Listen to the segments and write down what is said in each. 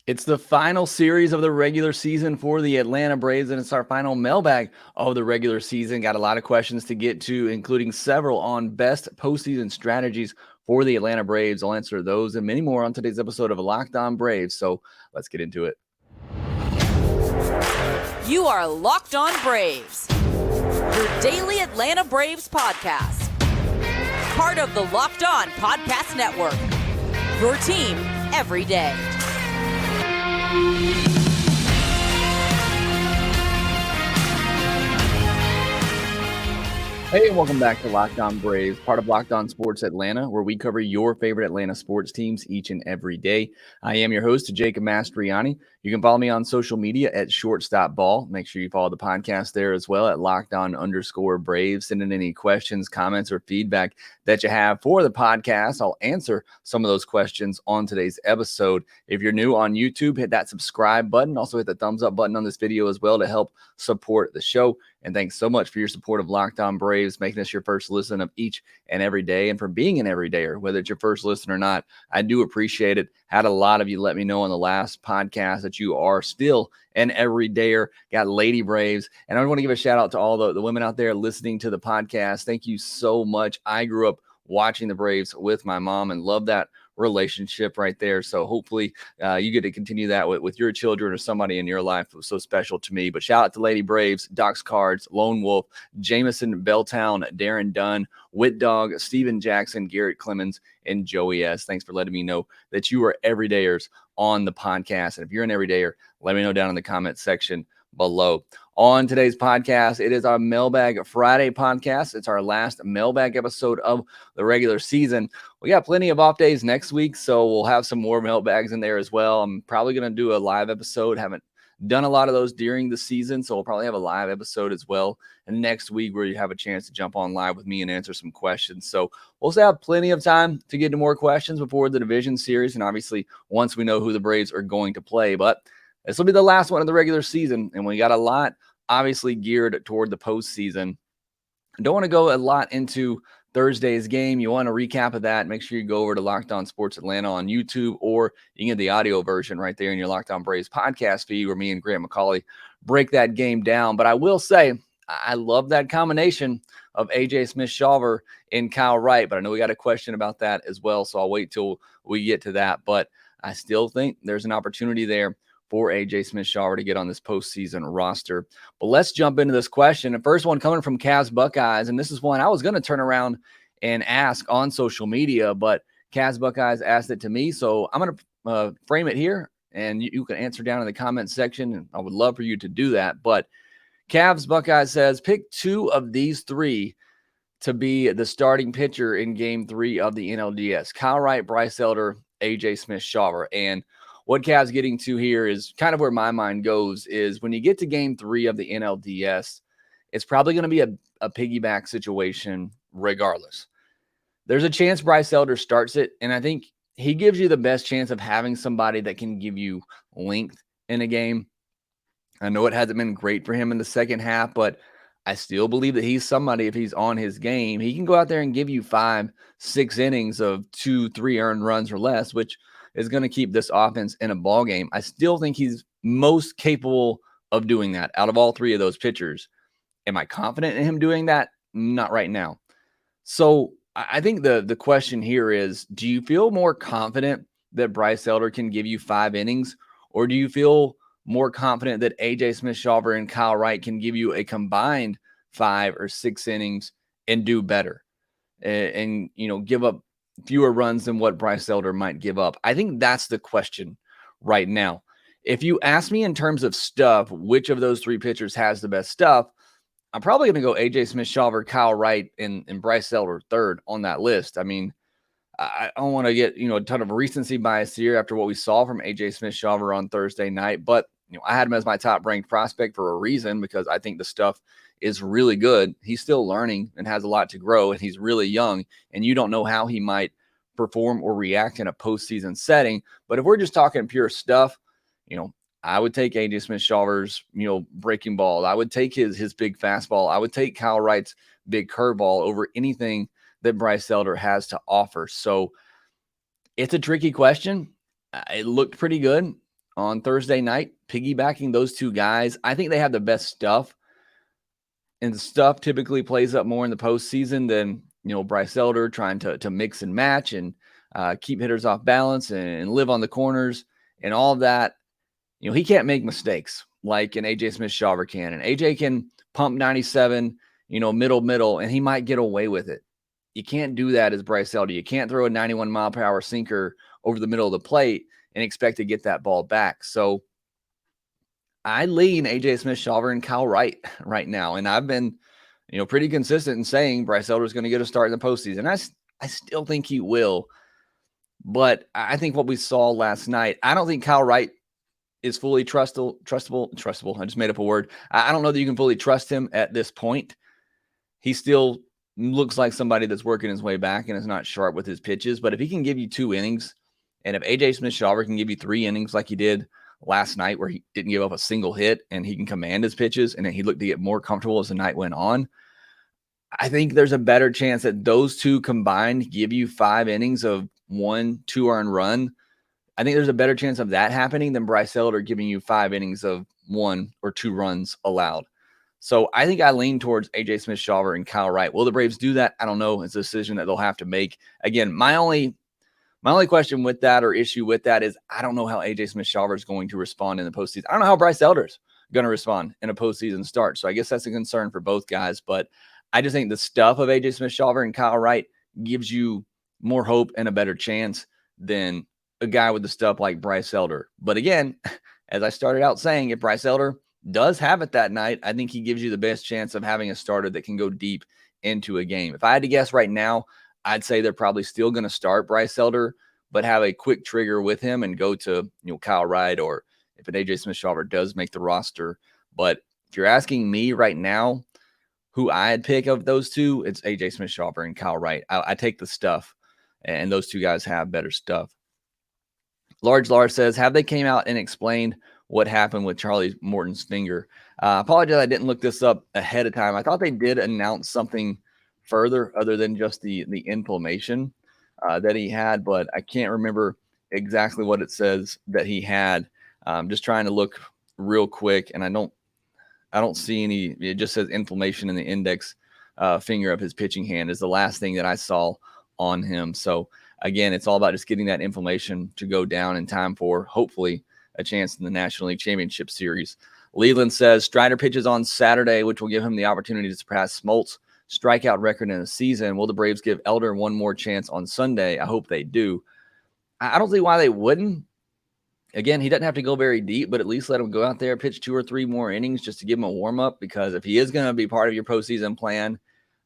It's the final series of the regular season for the Atlanta Braves, and it's our final mailbag of the regular season. Got a lot of questions to get to, including several on best postseason strategies for the Atlanta Braves. I'll answer those and many more on today's episode of Locked On Braves. So let's get into it. You are Locked On Braves, your daily Atlanta Braves podcast. Part of the Locked On Podcast Network, your team every day. Hey, and welcome back to Locked On Braves, part of Locked On Sports Atlanta, where we cover your favorite Atlanta sports teams each and every day. I am your host, Jacob Mastriani. You can follow me on social media at shortstopball. Make sure you follow the podcast there as well at LockedOn_Braves. Send in any questions, comments, or feedback that you have for the podcast. I'll answer some of those questions on today's episode. If you're new on YouTube, hit that subscribe button. Also hit the thumbs up button on this video as well to help support the show. And thanks so much for your support of Locked On Braves, making us your first listen of each and every day. And for being an everydayer, whether it's your first listen or not, I do appreciate it. Had a lot of you let me know on the last podcast that you are still an everydayer. Got Lady Braves. And I want to give a shout out to all the women out there listening to the podcast. Thank you so much. I grew up watching the Braves with my mom and love that relationship right there. So hopefully you get to continue that with your children or somebody in your life that was so special to me. But shout out to Lady Braves, Docs Cards, Lone Wolf, Jameson, Belltown, Darren Dunn, Whit Dog, Steven Jackson, Garrett Clemens, and Joey S. Thanks for letting me know that you are everydayers on the podcast. And if you're an everydayer, let me know down in the comment section below. On today's podcast, it is our Mailbag Friday podcast. It's our last mailbag episode of the regular season. We got plenty of off days next week, so we'll have some more mailbags in there as well. I'm probably going to do a live episode. Haven't done a lot of those during the season, so we'll probably have a live episode as well. And next week, where you have a chance to jump on live with me and answer some questions. So we'll still have plenty of time to get to more questions before the division series, and obviously once we know who the Braves are going to play. But this will be the last one of the regular season, and we got a lot obviously geared toward the postseason. I don't want to go a lot into Thursday's game. You want a recap of that, make sure you go over to Locked On Sports Atlanta on YouTube, or you can get the audio version right there in your Locked On Braves podcast feed where me and Grant McCauley break that game down. But I will say, I love that combination of AJ Smith-Shawver and Kyle Wright, but I know we got a question about that as well, so I'll wait till we get to that. But I still think there's an opportunity there for AJ Smith-Shawver to get on this postseason roster. But let's jump into this question. The first one coming from Cavs Buckeyes, and this is one I was going to turn around and ask on social media, but Cavs Buckeyes asked it to me, so I'm going to frame it here, and you can answer down in the comment section, and I would love for you to do that. But Cavs Buckeyes says, pick two of these three to be the starting pitcher in Game 3 of the NLDS. Kyle Wright, Bryce Elder, AJ Smith-Shawver. And what Cavs getting to here is kind of where my mind goes is when you get to Game 3 of the NLDS, it's probably going to be a piggyback situation regardless. There's a chance Bryce Elder starts it, and I think he gives you the best chance of having somebody that can give you length in a game. I know it hasn't been great for him in the second half, but I still believe that he's somebody, if he's on his game, he can go out there and give you 5-6 innings of 2-3 earned runs or less, which is going to keep this offense in a ball game. I still think he's most capable of doing that out of all three of those pitchers. Am I confident in him doing that? Not right now. So I think the question here is, do you feel more confident that Bryce Elder can give you 5 innings, or do you feel more confident that AJ Smith-Shawver and Kyle Wright can give you a combined 5 or 6 innings and do better and give up fewer runs than what Bryce Elder might give up? I think that's the question right now. If you ask me in terms of stuff, which of those three pitchers has the best stuff, I'm probably going to go AJ Smith-Shawver, Kyle Wright, and Bryce Elder third on that list. I mean, I don't want to get, a ton of recency bias here after what we saw from AJ Smith-Shawver on Thursday night, but I had him as my top ranked prospect for a reason, because I think the stuff is really good. He's still learning and has a lot to grow, and he's really young, and you don't know how he might perform or react in a postseason setting. But if we're just talking pure stuff, I would take AJ Smith-Shawver's, breaking ball. I would take his big fastball. I would take Kyle Wright's big curveball over anything that Bryce Elder has to offer. So it's a tricky question. It looked pretty good on Thursday night, piggybacking those two guys. I think they have the best stuff. And the stuff typically plays up more in the postseason than, Bryce Elder trying to mix and match and keep hitters off balance and live on the corners and all of that. He can't make mistakes like an AJ Smith-Shawver can. And AJ can pump 97, middle, and he might get away with it. You can't do that as Bryce Elder. You can't throw a 91-mile-per-hour sinker over the middle of the plate and expect to get that ball back. So I lean AJ Smith-Shawver and Kyle Wright right now. And I've been, pretty consistent in saying Bryce Elder is going to get a start in the postseason. I still think he will. But I think what we saw last night, I don't think Kyle Wright is fully trustable. I just made up a word. I don't know that you can fully trust him at this point. He still looks like somebody that's working his way back and is not sharp with his pitches. But if he can give you 2 innings, and if AJ Smith-Shawver can give you 3 innings like he did last night where he didn't give up a single hit and he can command his pitches and then he looked to get more comfortable as the night went on, I think there's a better chance that those two combined give you 5 innings of 1-2 earned run. I think there's a better chance of that happening than Bryce Elder giving you 5 innings of 1 or 2 runs allowed. So I think I lean towards AJ Smith-Shawver and Kyle Wright. Will the Braves do that? I don't know. It's a decision that they'll have to make. Again, my only question with that or issue with that is I don't know how AJ Smith-Shawver is going to respond in the postseason. I don't know how Bryce Elder's going to respond in a postseason start. So I guess that's a concern for both guys. But I just think the stuff of AJ Smith-Shawver and Kyle Wright gives you more hope and a better chance than a guy with the stuff like Bryce Elder. But again, as I started out saying, if Bryce Elder does have it that night, I think he gives you the best chance of having a starter that can go deep into a game. If I had to guess right now, I'd say they're probably still going to start Bryce Elder, but have a quick trigger with him and go to, Kyle Wright, or if an AJ Smith-Shawver does make the roster. But if you're asking me right now who I'd pick of those two, it's AJ Smith-Shawver and Kyle Wright. I take the stuff, and those two guys have better stuff. Large Lars says, have they came out and explained what happened with Charlie Morton's finger? Apologize, I didn't look this up ahead of time. I thought they did announce something further other than just the inflammation that he had, but I can't remember exactly what it says that he had. Just trying to look real quick, and I don't see any. It just says inflammation in the index finger of his pitching hand is the last thing that I saw on him. So again, it's all about just getting that inflammation to go down in time for hopefully a chance in the National League Championship Series. Leland says Strider pitches on Saturday, which will give him the opportunity to surpass Smoltz strikeout record in a season. Will the Braves give Elder one more chance on Sunday? I hope they do. I don't see why they wouldn't. Again, he doesn't have to go very deep, but at least let him go out there, pitch 2 or 3 more innings just to give him a warm-up, because if he is going to be part of your postseason plan,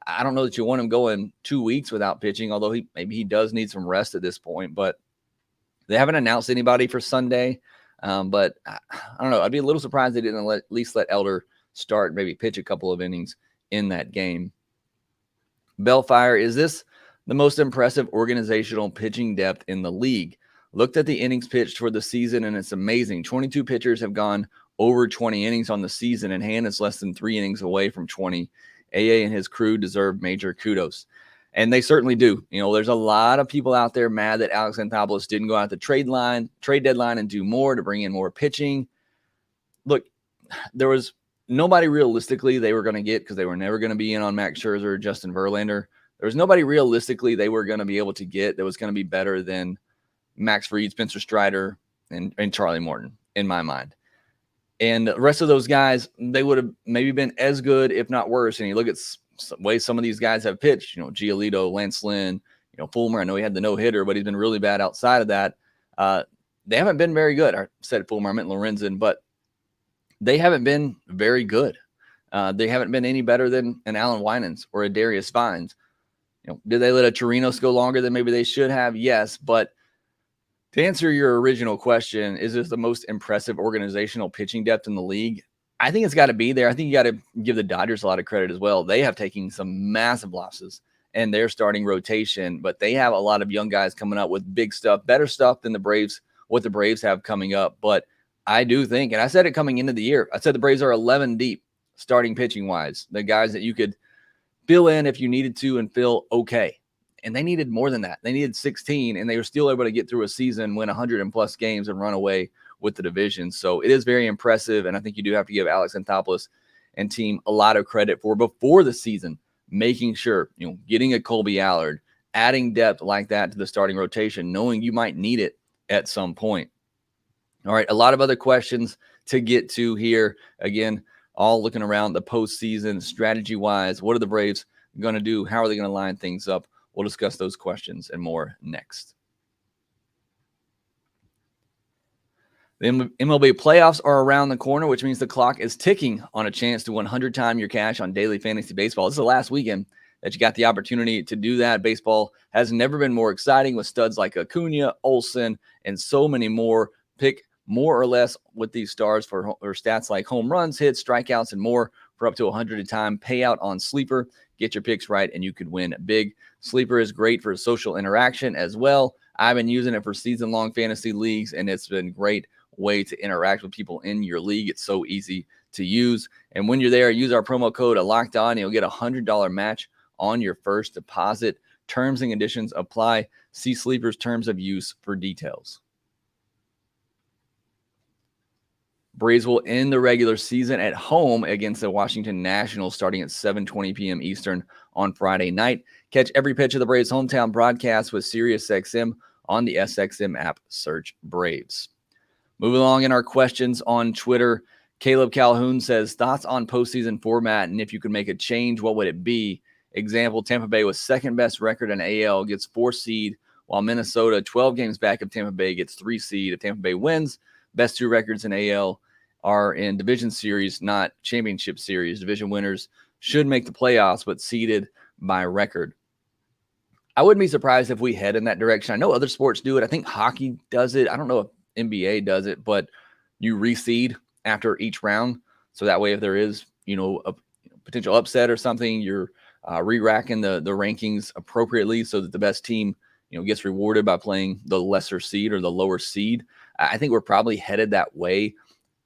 I don't know that you want him going 2 weeks without pitching, although maybe he does need some rest at this point. But they haven't announced anybody for Sunday. But I don't know. I'd be a little surprised they didn't at least let Elder start, maybe pitch a couple of innings in that game. Bellfire, is this the most impressive organizational pitching depth in the league? Looked at the innings pitched for the season, and it's amazing. 22 pitchers have gone over 20 innings on the season, and Han is less than 3 innings away from 20. AA and his crew deserve major kudos. And they certainly do. There's a lot of people out there mad that Alex Anthopoulos didn't go out the trade deadline and do more to bring in more pitching. Look, there was nobody realistically they were going to get, because they were never going to be in on Max Scherzer or Justin Verlander. There was nobody realistically they were going to be able to get that was going to be better than Max Fried, Spencer Strider, and Charlie Morton, in my mind. And the rest of those guys, they would have maybe been as good, if not worse. And you look at the way some of these guys have pitched, Giolito, Lance Lynn, Fulmer. I know he had the no-hitter, but he's been really bad outside of that. They haven't been very good. I said Fulmer, I meant Lorenzen, but they haven't been very good. They haven't been any better than an Alan Winans or a Darius Vines. Did they let a Chirinos go longer than maybe they should have? Yes, but to answer your original question, is this the most impressive organizational pitching depth in the league? I think it's got to be there. I think you got to give the Dodgers a lot of credit as well. They have taken some massive losses in their starting rotation, but they have a lot of young guys coming up with big stuff, better stuff than the Braves, what the Braves have coming up. But I do think, and I said it coming into the year, I said the Braves are 11 deep starting pitching wise. The guys that you could fill in if you needed to and feel okay. And they needed more than that. They needed 16, and they were still able to get through a season, win 100+ games, and run away with the division. So it is very impressive, and I think you do have to give Alex Anthopoulos and team a lot of credit for before the season making sure, getting a Colby Allard, adding depth like that to the starting rotation, knowing you might need it at some point. All right, a lot of other questions to get to here. Again, all looking around the postseason strategy-wise. What are the Braves going to do? How are they going to line things up? We'll discuss those questions and more next. The MLB playoffs are around the corner, which means the clock is ticking on a chance to 100-time your cash on daily fantasy baseball. This is the last weekend that you got the opportunity to do that. Baseball has never been more exciting with studs like Acuna, Olsen, and so many more. Pick more or less with these stars for stats like home runs, hits, strikeouts, and more for up to 100-time payout on Sleeper. Get your picks right, and you could win big. Sleeper is great for social interaction as well. I've been using it for season-long fantasy leagues, and it's been great way to interact with people in your league. It's so easy to use. And when you're there, use our promo code LOCKEDON. You'll get a $100 match on your first deposit. Terms and conditions apply. See Sleeper's terms of use for details. Braves will end the regular season at home against the Washington Nationals starting at 7:20 p.m. Eastern on Friday night. Catch every pitch of the Braves' hometown broadcast with SiriusXM on the SXM app. Search Braves. Moving along in our questions on Twitter, Caleb Calhoun says, thoughts on postseason format, and if you could make a change, what would it be? Example, Tampa Bay with second best record in AL gets 4 seed, while Minnesota, 12 games back of Tampa Bay, gets 3 seed. If Tampa Bay wins, best 2 records in AL are in division series, not championship series. Division winners should make the playoffs, but seeded by record. I wouldn't be surprised if we head in that direction. I know other sports do it. I think hockey does it. I don't know if NBA does it, but you reseed after each round. So that way, if there is, a potential upset or something, you're re-racking the rankings appropriately so that the best team, gets rewarded by playing the lesser seed or the lower seed. I think we're probably headed that way.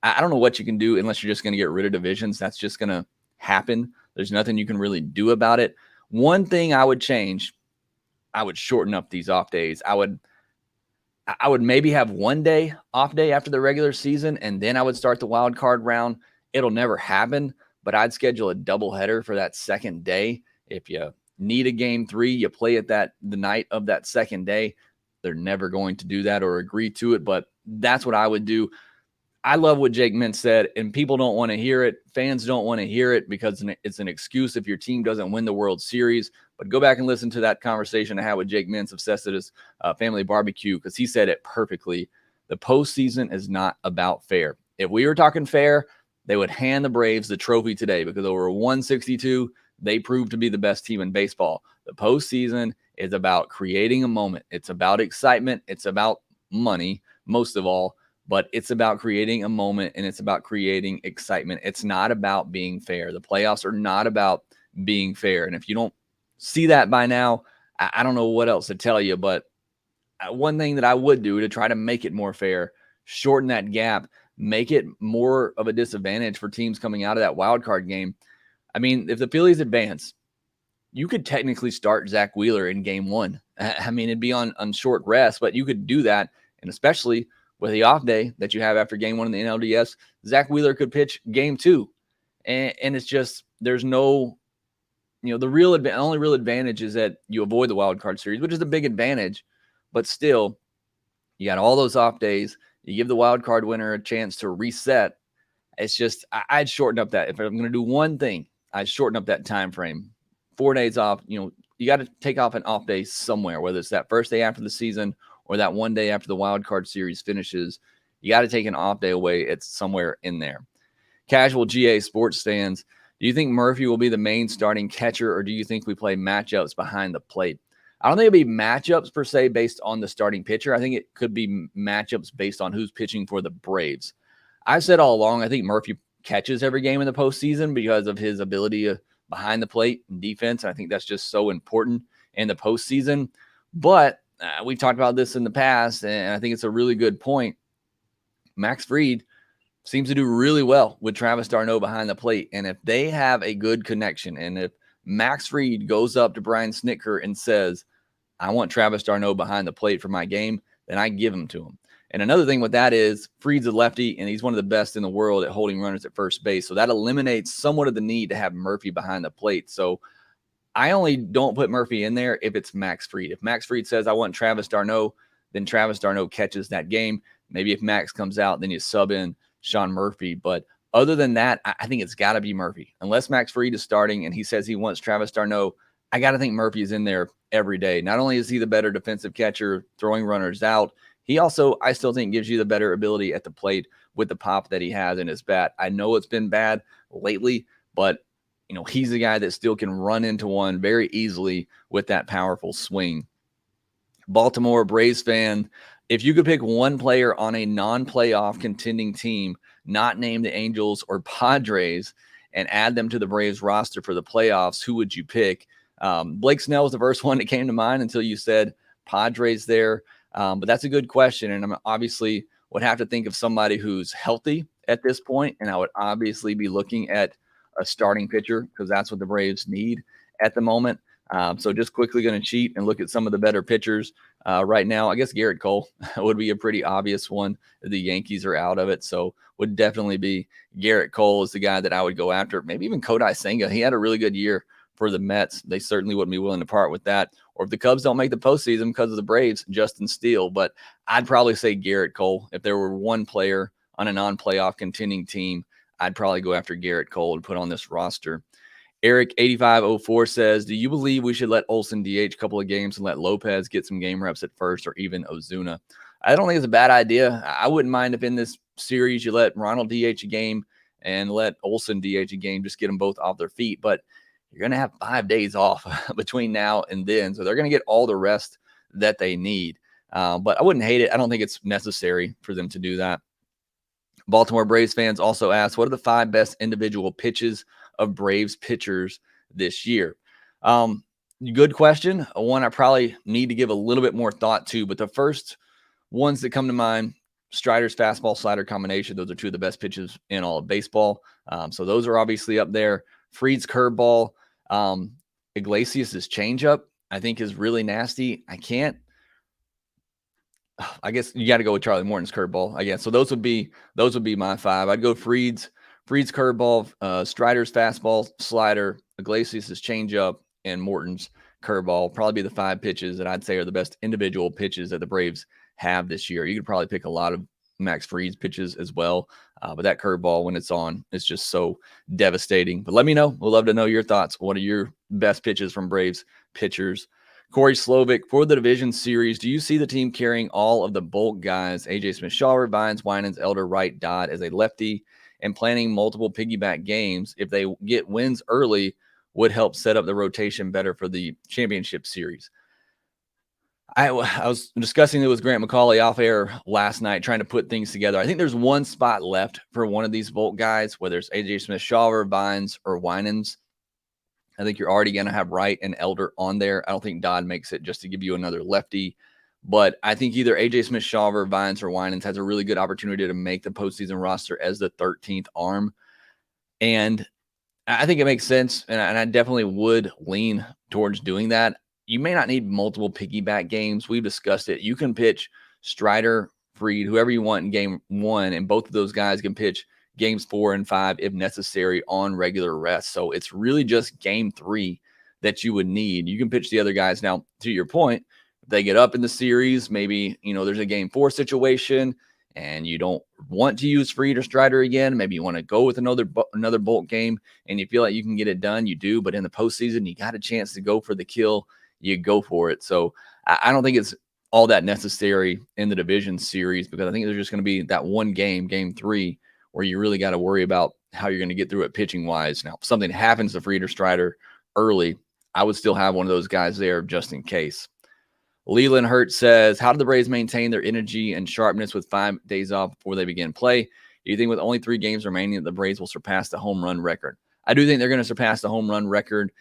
I don't know what you can do unless you're just going to get rid of divisions. That's just going to happen. There's nothing you can really do about it. One thing I would change, I would shorten up these off days. I would maybe have 1 day off day after the regular season, and then I would start the wild card round. It'll never happen, but I'd schedule a doubleheader for that second day. If you need a game 3, you play it the night of that second day. They're never going to do that or agree to it, but that's what I would do. I love what Jake Mintz said, and people don't want to hear it. Fans don't want to hear it because it's an excuse if your team doesn't win the World Series. But go back and listen to that conversation I had with Jake Mintz of Cestus Family Barbecue, because he said it perfectly. The postseason is not about fair. If we were talking fair, they would hand the Braves the trophy today because over 162, they proved to be the best team in baseball. The postseason is about creating a moment. It's about excitement. It's about money, most of all. But it's about creating a moment, and it's about creating excitement. It's not about being fair. The playoffs are not about being fair. And if you don't see that by now, I don't know what else to tell you. But one thing that I would do to try to make it more fair, shorten that gap, make it more of a disadvantage for teams coming out of that wild card game. I mean, if the Phillies advance, you could technically start Zach Wheeler in game 1. I mean, it'd be on short rest, but you could do that. And especially with the off day that you have after game 1 in the NLDS, Zach Wheeler could pitch game 2. And it's just, there's no, the only real advantage is that you avoid the wild card series, which is a big advantage. But still, you got all those off days. You give the wild card winner a chance to reset. It's just, I'd shorten up that. If I'm going to do one thing, I'd shorten up that time frame. 4 days off, you got to take off an off day somewhere, whether it's that first day after the season or that 1 day after the wild card series finishes. You got to take an off day away. It's somewhere in there. Casual GA sports fans, do you think Murphy will be the main starting catcher, or do you think we play matchups behind the plate? I don't think it'll be matchups per se based on the starting pitcher. I think it could be matchups based on who's pitching for the Braves. I've said all along, I think Murphy catches every game in the postseason because of his ability behind the plate and defense. And I think that's just so important in the postseason. But we've talked about this in the past, and I think it's a really good point. Max Fried seems to do really well with Travis d'Arnaud behind the plate. And if they have a good connection, and if Max Fried goes up to Brian Snitker and says, I want Travis d'Arnaud behind the plate for my game, then I give him to him. And another thing with that is Fried's a lefty, and he's one of the best in the world at holding runners at first base. So that eliminates somewhat of the need to have Murphy behind the plate. So I only don't put Murphy in there if it's Max Fried. If Max Fried says, I want Travis d'Arnaud, then Travis d'Arnaud catches that game. Maybe if Max comes out, then you sub in Sean Murphy. But other than that, I think it's got to be Murphy. Unless Max Fried is starting and he says he wants Travis d'Arnaud, I got to think Murphy is in there every day. Not only is he the better defensive catcher throwing runners out, he also, I still think, gives you the better ability at the plate with the pop that he has in his bat. I know it's been bad lately, but he's a guy that still can run into one very easily with that powerful swing. Baltimore Braves fan, if you could pick one player on a non-playoff contending team, not named the Angels or Padres, and add them to the Braves roster for the playoffs, who would you pick? Blake Snell was the first one that came to mind until you said Padres there. But that's a good question. And I obviously would have to think of somebody who's healthy at this point. And I would obviously be looking at a starting pitcher because that's what the Braves need at the moment. So just quickly going to cheat and look at some of the better pitchers right now. I guess Garrett Cole would be a pretty obvious one. The Yankees are out of it. So would definitely be Garrett Cole is the guy that I would go after. Maybe even Kodai Senga. He had a really good year for the Mets. They certainly wouldn't be willing to part with that. Or if the Cubs don't make the postseason because of the Braves, Justin Steele. But I'd probably say Garrett Cole. If there were one player on a non-playoff contending team, I'd probably go after Garrett Cole and put on this roster. Eric8504 says, do you believe we should let Olsen DH a couple of games and let Lopez get some game reps at first, or even Ozuna? I don't think it's a bad idea. I wouldn't mind if in this series you let Ronald DH a game and let Olsen DH a game, just get them both off their feet. But you're going to have 5 days off between now and then. So they're going to get all the rest that they need. But I wouldn't hate it. I don't think it's necessary for them to do that. Baltimore Braves fans also asked, what are the 5 best individual pitches of Braves pitchers this year? Good question. One I probably need to give a little bit more thought to, but the first ones that come to mind, Strider's fastball slider combination. Those are 2 of the best pitches in all of baseball. So those are obviously up there. Fried's curveball, Iglesias' changeup, I think is really nasty. I guess you got to go with Charlie Morton's curveball, I guess. So those would be my 5. I'd go Fried's curveball, Strider's fastball slider, Iglesias' changeup, and Morton's curveball. Probably be the 5 pitches that I'd say are the best individual pitches that the Braves have this year. You could probably pick a lot of Max Fried's pitches as well. But that curveball, when it's on, it's just so devastating. But let me know. We'd love to know your thoughts. What are your best pitches from Braves pitchers? Corey Slovic, for the division series, do you see the team carrying all of the bulk guys, AJ Smith-Shawver, Vines, Winans, Elder, Wright, Dodd, as a lefty, and planning multiple piggyback games? If they get wins early, would help set up the rotation better for the championship series. I was discussing it with Grant McCauley off air last night, trying to put things together. I think there's one spot left for one of these Volt guys, whether it's AJ Smith-Shawver, Vines, or Winans. I think you're already going to have Wright and Elder on there. I don't think Dodd makes it just to give you another lefty. But I think either AJ Smith-Shawver, Vines, or Winans has a really good opportunity to make the postseason roster as the 13th arm. And I think it makes sense, and I definitely would lean towards doing that. You may not need multiple piggyback games. We've discussed it. You can pitch Strider, Fried, whoever you want in game 1, and both of those guys can pitch games 4 and 5 if necessary on regular rest. So it's really just game 3 that you would need. You can pitch the other guys. Now, to your point, if they get up in the series, maybe, there's a game 4 situation and you don't want to use Fried or Strider again. Maybe you want to go with another bulk game and you feel like you can get it done. You do, but in the postseason, you got a chance to go for the kill. You go for it. So I don't think it's all that necessary in the division series, because I think there's just going to be that one game, game 3, where you really got to worry about how you're going to get through it pitching wise. Now, if something happens to Fried or Strider early, I would still have one of those guys there just in case. Leland Hurt says, how do the Braves maintain their energy and sharpness with 5 days off before they begin play? Do you think with only 3 games remaining that the Braves will surpass the home run record? I do think they're going to surpass the home run record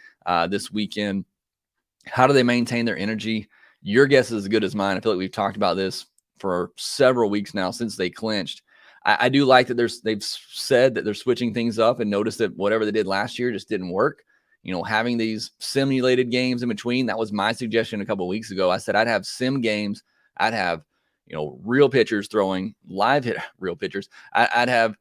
this weekend. How do they maintain their energy? Your guess is as good as mine. I feel like we've talked about this for several weeks now since they clinched. I do like that they've said that they're switching things up and noticed that whatever they did last year just didn't work. Having these simulated games in between, that was my suggestion a couple of weeks ago. I said I'd have sim games. I'd have real pitchers throwing live real pitchers. I'd have,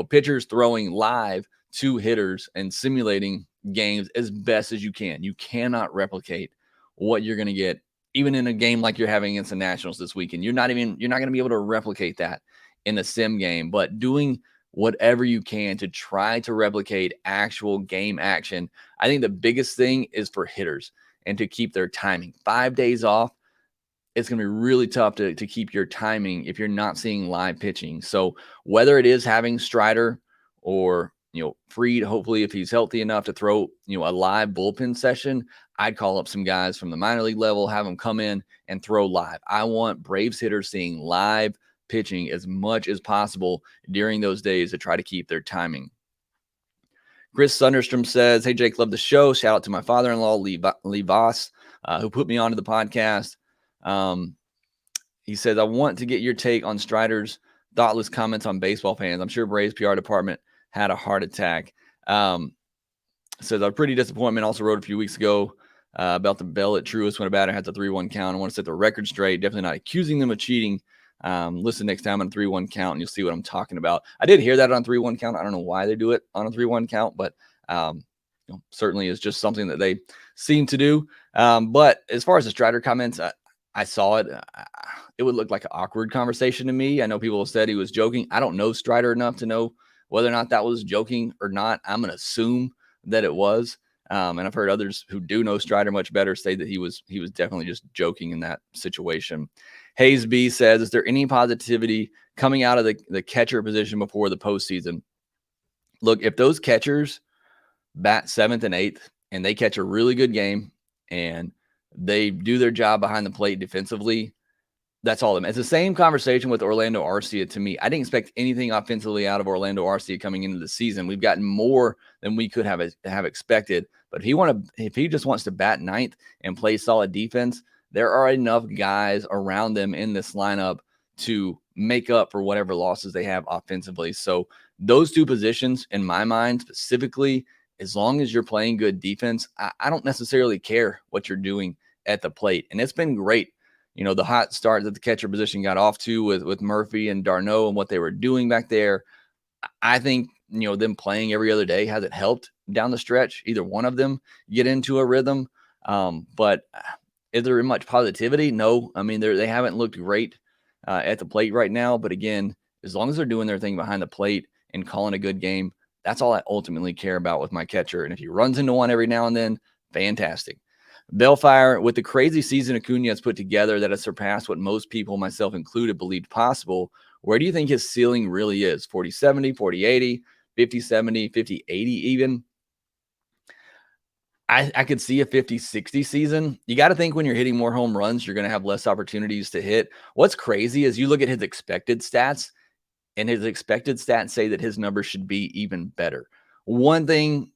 pitchers throwing live to hitters and simulating games as best as you can. You cannot replicate what you're going to get even in a game like you're having against the Nationals this weekend. You're not going to be able to replicate that in a sim game, but doing whatever you can to try to replicate actual game action. I think the biggest thing is for hitters and to keep their timing. 5 days off, it's going to be really tough to keep your timing if you're not seeing live pitching. So whether it is having Strider or, Fried, hopefully if he's healthy enough to throw, a live bullpen session, I'd call up some guys from the minor league level, have them come in and throw live. I want Braves hitters seeing live pitching as much as possible during those days to try to keep their timing. Chris Sunderstrom says, hey, Jake, love the show. Shout out to my father-in-law, Lee Voss, who put me onto the podcast. He says, I want to get your take on Strider's thoughtless comments on baseball fans. I'm sure Braves PR department had a heart attack. Says, a pretty disappointment. Also wrote a few weeks ago about the bell at Truist when a batter had the 3-1 count. I want to set the record straight. Definitely not accusing them of cheating. Listen next time on a 3-1 count and you'll see what I'm talking about. I did hear that on 3-1 count. I don't know why they do it on a 3-1 count, but certainly is just something that they seem to do. But as far as the Strider comments, I saw it. It would look like an awkward conversation to me. I know people have said he was joking. I don't know Strider enough to know whether or not that was joking or not. I'm going to assume that it was. And I've heard others who do know Strider much better say that he was definitely just joking in that situation. Hayes B says, is there any positivity coming out of the catcher position before the postseason? Look, if those catchers bat 7th and 8th and they catch a really good game and they do their job behind the plate defensively, that's all of them. It's the same conversation with Orlando Arcia to me. I didn't expect anything offensively out of Orlando Arcia coming into the season. We've gotten more than we could have expected. But if he just wants to bat 9th and play solid defense, there are enough guys around them in this lineup to make up for whatever losses they have offensively. So those two positions, in my mind specifically, as long as you're playing good defense, I don't necessarily care what you're doing at the plate. And it's been great. The hot start that the catcher position got off to with Murphy and d'Arnaud and what they were doing back there, I think, them playing every other day hasn't helped down the stretch. Either one of them get into a rhythm. But is there much positivity? No. I mean, they haven't looked great at the plate right now. But again, as long as they're doing their thing behind the plate and calling a good game, that's all I ultimately care about with my catcher. And if he runs into one every now and then, fantastic. Bellfire, with the crazy season Acuna has put together that has surpassed what most people, myself included, believed possible, where do you think his ceiling really is? 40-70, 40-80, 50-70, 50-80 even? I could see a 50-60 season. You got to think when you're hitting more home runs, you're going to have less opportunities to hit. What's crazy is you look at his expected stats, and his expected stats say that his numbers should be even better. One thing,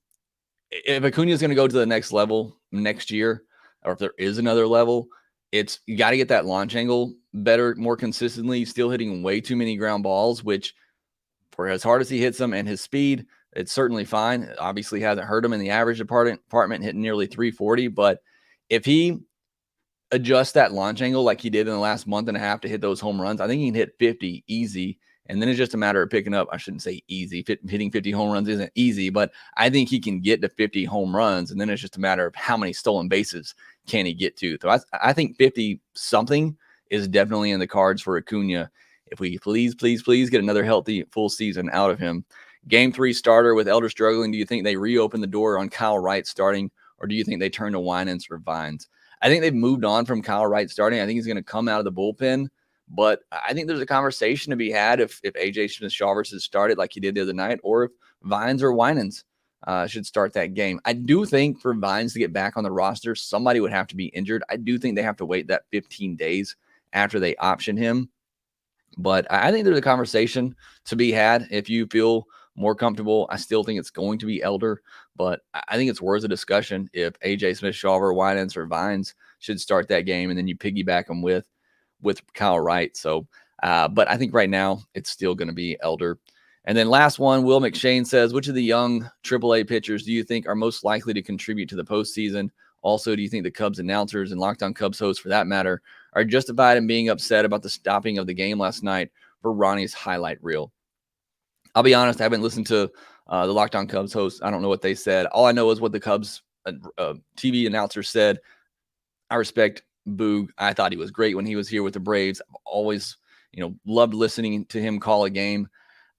if Acuna is going to go to the next level next year, or if there is another level, it's you got to get that launch angle better, more consistently. Still hitting way too many ground balls, which for as hard as he hits them and his speed, it's certainly fine. It obviously hasn't hurt him in the average department, hitting nearly 340. But if he adjusts that launch angle like he did in the last month and a half to hit those home runs, I think he can hit 50 easy. And then it's just a matter of picking up. I shouldn't say easy. Hitting 50 home runs isn't easy, but I think he can get to 50 home runs. And then it's just a matter of how many stolen bases can he get to. So I think 50-something is definitely in the cards for Acuna. If we please get another healthy full season out of him. Game 3 starter with Elder struggling. Do you think they reopen the door on Kyle Wright starting, or do you think they turn to Winans or Vines? I think they've moved on from Kyle Wright starting. I think he's going to come out of the bullpen. But I think there's a conversation to be had if AJ Smith-Shawver should start it like he did the other night, or if Vines or Winans should start that game. I do think for Vines to get back on the roster, somebody would have to be injured. I do think they have to wait that 15 days after they option him. But I think there's a conversation to be had if you feel more comfortable. I still think it's going to be Elder, but I think it's worth a discussion if AJ Smith-Shawver, Winans, or Vines should start that game, and then you piggyback them with Kyle Wright. So, but I think right now it's still going to be Elder. And then last one, Will McShane says, which of the young AAA pitchers do you think are most likely to contribute to the postseason? Also, do you think the Cubs announcers and Locked On Cubs hosts, for that matter, are justified in being upset about the stopping of the game last night for Ronnie's highlight reel. I'll be honest, I haven't listened to the Locked On Cubs host. I don't know what they said. All I know is what the Cubs TV announcer said. I respect Boog. I thought he was great when he was here with the Braves. I've always, loved listening to him call a game.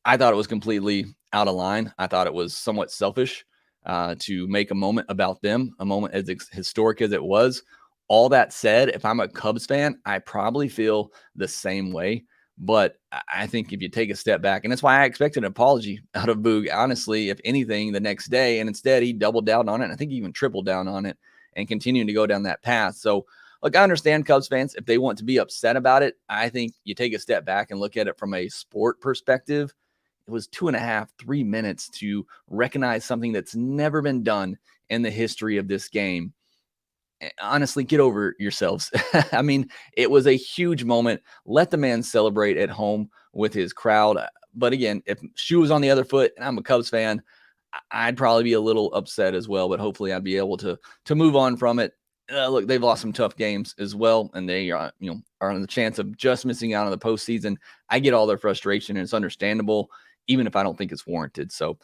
I thought it was completely out of line. I thought it was somewhat selfish to make a moment about them, a moment as historic as it was. All that said, if I'm a Cubs fan, I probably feel the same way. But I think if you take a step back, and that's why I expected an apology out of Boog, honestly, if anything, the next day. And instead, he doubled down on it. And I think he even tripled down on it and continuing to go down that path. So, look, I understand Cubs fans, if they want to be upset about it. I think you take a step back and look at it from a sport perspective. It was 2.5, 3 minutes to recognize something that's never been done in the history of this game. Honestly, get over yourselves. I mean, it was a huge moment. Let the man celebrate at home with his crowd. But again, if shoe was on the other foot and I'm a Cubs fan, I'd probably be a little upset as well. But hopefully I'd be able to move on from it. Look, they've lost some tough games as well, and they are on the chance of just missing out on the postseason. I get all their frustration, and it's understandable, even if I don't think it's warranted. So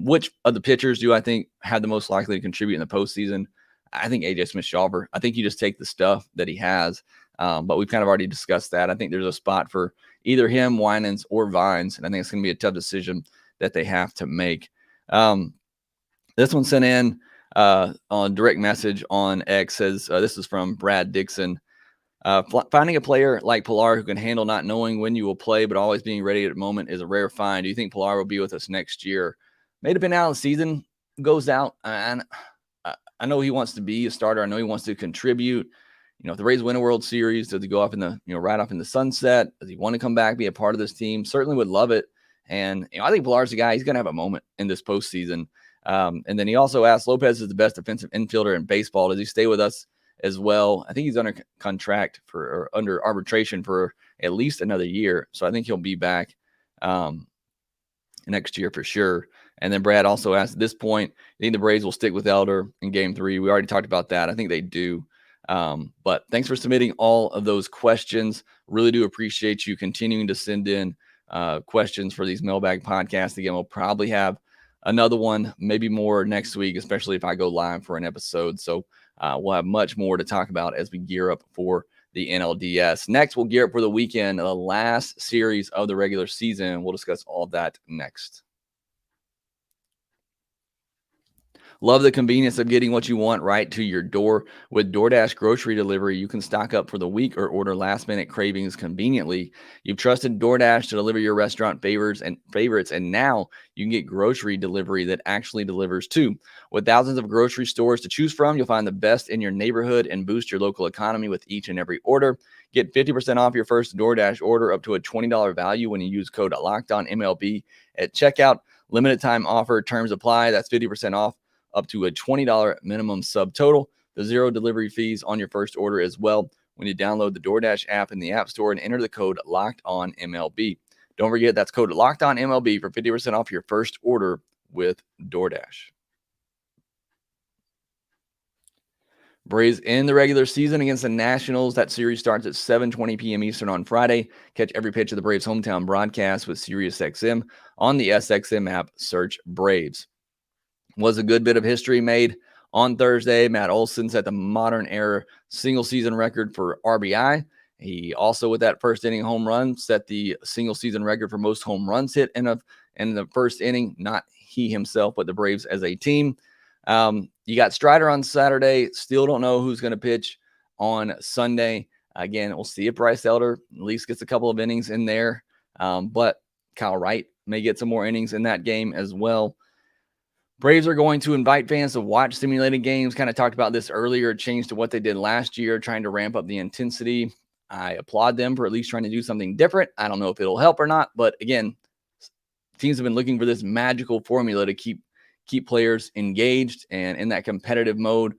which of the pitchers do I think had the most likely to contribute in the postseason? I think AJ Smith-Shawver. I think you just take the stuff that he has, but we've kind of already discussed that. I think there's a spot for either him, Winans, or Vines, and I think it's going to be a tough decision that they have to make. This one sent in on direct message on X says, this is from Brad Dixon. Finding a player like Pilar who can handle not knowing when you will play but always being ready at the moment is a rare find. Do you think Pilar will be with us next year? May have been out of the season, goes out, and I know he wants to be a starter. I know he wants to contribute. If the Rays win a World Series, does he go off in the, right off in the sunset? Does he want to come back, be a part of this team? Certainly would love it. And I think Pilar's the guy. He's going to have a moment in this postseason. And then he also asked, Lopez is the best defensive infielder in baseball. Does he stay with us as well? I think he's under contract or under arbitration for at least another year. So I think he'll be back next year for sure. And then Brad also asked, at this point, I think the Braves will stick with Elder in Game 3. We already talked about that. I think they do. But thanks for submitting all of those questions. Really do appreciate you continuing to send in questions for these Mailbag podcasts. Again, we'll probably have another one, maybe more next week, especially if I go live for an episode. So we'll have much more to talk about as we gear up for the NLDS. Next, we'll gear up for the weekend, the last series of the regular season. We'll discuss all of that next. Love the convenience of getting what you want right to your door. With DoorDash grocery delivery, you can stock up for the week or order last-minute cravings conveniently. You've trusted DoorDash to deliver your restaurant favorites, and now you can get grocery delivery that actually delivers too. With thousands of grocery stores to choose from, you'll find the best in your neighborhood and boost your local economy with each and every order. Get 50% off your first DoorDash order up to a $20 value when you use code LOCKEDONMLB at checkout. Limited time offer, terms apply. That's 50% off up to a $20 minimum subtotal. The zero delivery fees on your first order as well when you download the DoorDash app in the App Store and enter the code LOCKEDONMLB. Don't forget, that's code LOCKEDONMLB for 50% off your first order with DoorDash. Braves in the regular season against the Nationals. That series starts at 7:20 p.m. Eastern on Friday. Catch every pitch of the Braves' hometown broadcast with SiriusXM on the SXM app. Search Braves. Was a good bit of history made on Thursday. Matt Olson set the modern era single season record for RBI. He also, with that first inning home run, set the single season record for most home runs hit in the first inning. Not he himself, but the Braves as a team. You got Strider on Saturday. Still don't know who's going to pitch on Sunday. Again, we'll see if Bryce Elder at least gets a couple of innings in there. But Kyle Wright may get some more innings in that game as well. Braves are going to invite fans to watch simulated games. Kind of talked about this earlier, change to what they did last year, trying to ramp up the intensity. I applaud them for at least trying to do something different. I don't know if it'll help or not, but again, teams have been looking for this magical formula to keep players engaged and in that competitive mode,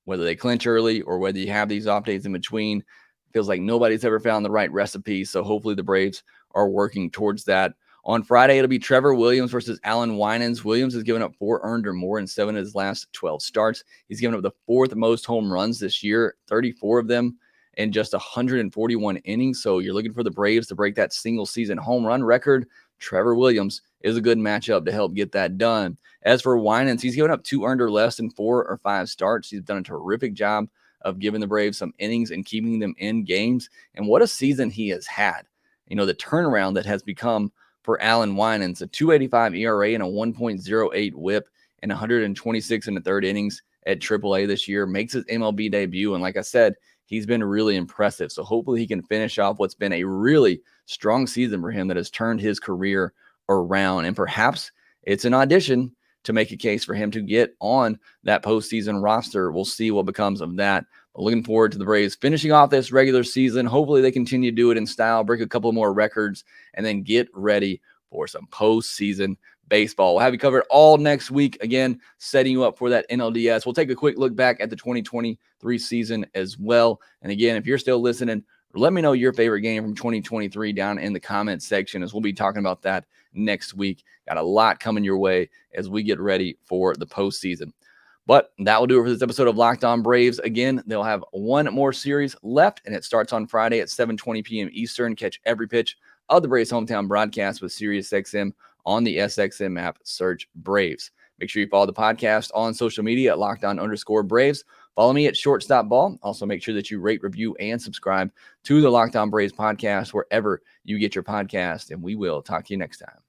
whether they clinch early or whether you have these off days in between. Feels like nobody's ever found the right recipe, so hopefully the Braves are working towards that. On Friday, it'll be Trevor Williams versus Alan Winans. Williams has given up 4 earned or more in 7 of his last 12 starts. He's given up the 4th most home runs this year, 34 of them. in just 141 innings. So you're looking for the Braves to break that single season home run record. Trevor Williams is a good matchup to help get that done. As for Winans, he's given up 2 earned or less in 4 or 5 starts. He's done a terrific job of giving the Braves some innings and keeping them in games. And what a season he has had. You know, the turnaround that has become for Alan Winans, a 2.85 ERA and a 1.08 whip and 126 in the third innings at AAA this year, makes his MLB debut. And like I said, he's been really impressive. So hopefully he can finish off what's been a really strong season for him that has turned his career around. And perhaps it's an audition to make a case for him to get on that postseason roster. We'll see what becomes of that. But looking forward to the Braves finishing off this regular season. Hopefully they continue to do it in style, break a couple more records, and then get ready for some postseason baseball. We'll have you covered all next week. Again, setting you up for that NLDS. We'll take a quick look back at the 2023 season as well. And again, if you're still listening, let me know your favorite game from 2023 down in the comments section, as we'll be talking about that next week. Got a lot coming your way as we get ready for the postseason. But that will do it for this episode of Locked On Braves. Again, they'll have one more series left, and it starts on Friday at 7:20 p.m. Eastern. Catch every pitch of the Braves hometown broadcast with SiriusXM on the SXM app. Search Braves. Make sure you follow the podcast on social media at LockedOn_Braves. Follow me at Shortstop Ball. Also, make sure that you rate, review, and subscribe to the Locked On Braves podcast wherever you get your podcast. And we will talk to you next time.